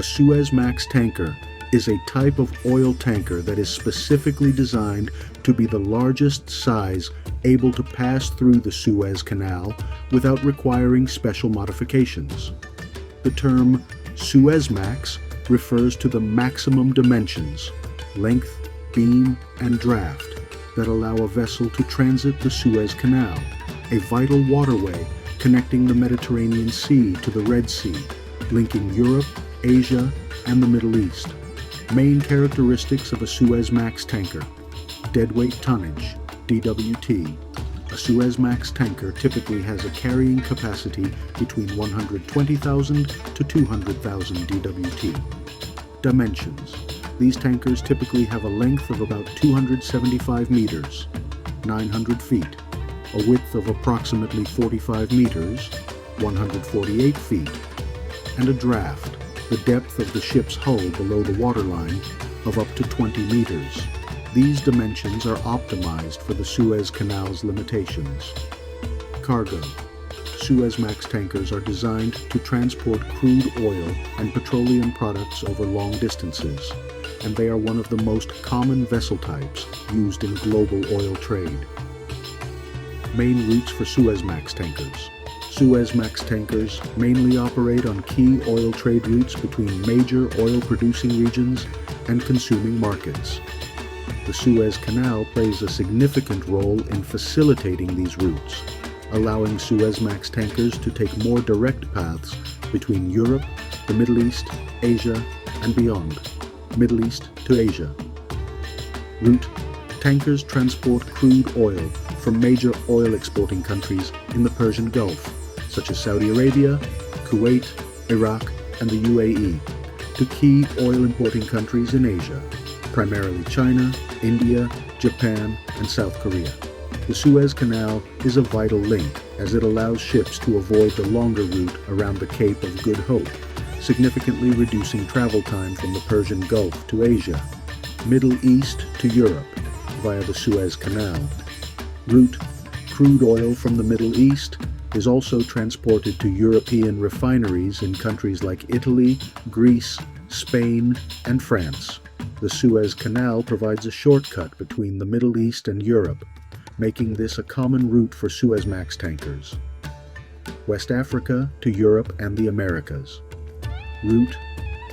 Suezmax tanker is a type of oil tanker that is specifically designed to be the largest size able to pass through the Suez Canal without requiring special modifications. The term Suezmax refers to the maximum dimensions, length, beam, and draft that allow a vessel to transit the Suez Canal, a vital waterway connecting the Mediterranean Sea to the Red Sea, linking Europe, Asia, and the Middle East. Main characteristics of a Suezmax tanker: deadweight tonnage, DWT. A Suezmax tanker typically has a carrying capacity between 120,000 to 200,000 DWT. Dimensions: these tankers typically have a length of about 275 meters, 900 feet, a width of approximately 45 meters, 148 feet, and a draft, the depth of the ship's hull below the waterline, of up to 20 meters. These dimensions are optimized for the Suez Canal's limitations. Cargo: Suezmax tankers are designed to transport crude oil and petroleum products over long distances, and they are one of the most common vessel types used in global oil trade. Main routes for Suezmax tankers. Suezmax tankers mainly operate on key oil trade routes between major oil-producing regions and consuming markets. The Suez Canal plays a significant role in facilitating these routes, allowing Suezmax tankers to take more direct paths between Europe, the Middle East, Asia, and beyond. Middle East to Asia. Route: tankers transport crude oil from major oil-exporting countries in the Persian Gulf, such as Saudi Arabia, Kuwait, Iraq, and the UAE, to key oil-importing countries in Asia, primarily China, India, Japan, and South Korea. The Suez Canal is a vital link as it allows ships to avoid the longer route around the Cape of Good Hope, significantly reducing travel time from the Persian Gulf to Asia, Middle East to Europe via the Suez Canal. Route: crude oil from the Middle East is also transported to European refineries in countries like Italy, Greece, Spain, and France. The Suez Canal provides a shortcut between the Middle East and Europe, making this a common route for Suezmax tankers. West Africa to Europe and the Americas. Route: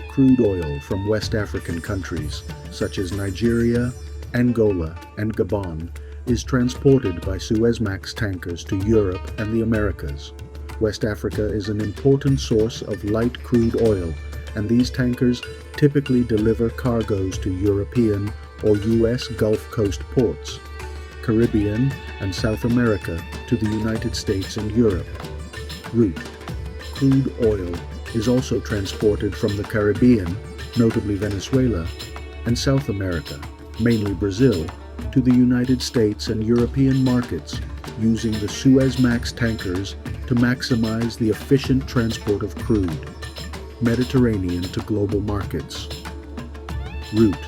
crude oil from West African countries such as Nigeria, Angola, and Gabon is transported by Suezmax tankers to Europe and the Americas. West Africa is an important source of light crude oil, and these tankers typically deliver cargoes to European or U.S. Gulf Coast ports, Caribbean and South America to the United States and Europe. Route: crude oil is also transported from the Caribbean, notably Venezuela, and South America, mainly Brazil, to the United States and European markets using the Suezmax tankers to maximize the efficient transport of crude. Mediterranean to global markets. Route: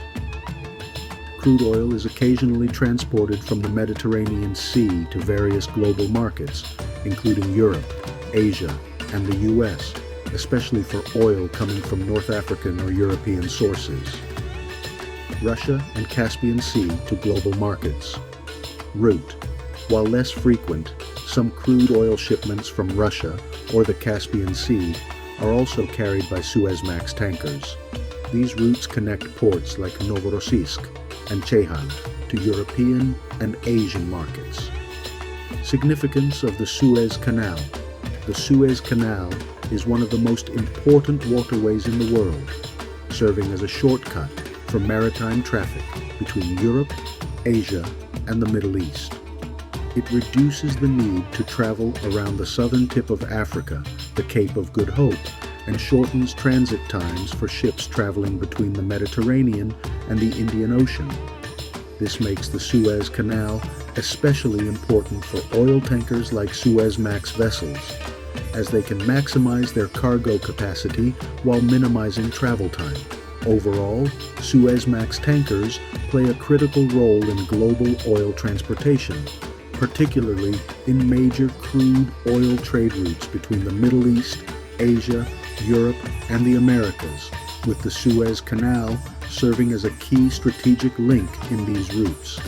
crude oil is occasionally transported from the Mediterranean Sea to various global markets, including Europe, Asia, and the US, especially for oil coming from North African or European sources. Russia and Caspian Sea to global markets. Route: while less frequent, some crude oil shipments from Russia or the Caspian Sea are also carried by Suezmax tankers. These routes connect ports like Novorossiysk and Ceyhan to European and Asian markets. Significance of the Suez Canal. The Suez Canal is one of the most important waterways in the world, serving as a shortcut for maritime traffic between Europe, Asia, and the Middle East. It reduces the need to travel around the southern tip of Africa, the Cape of Good Hope, and shortens transit times for ships traveling between the Mediterranean and the Indian Ocean. This makes the Suez Canal especially important for oil tankers like Suezmax vessels, as they can maximize their cargo capacity while minimizing travel time. Overall, Suezmax tankers play a critical role in global oil transportation, particularly in major crude oil trade routes between the Middle East, Asia, Europe, and the Americas, with the Suez Canal serving as a key strategic link in these routes.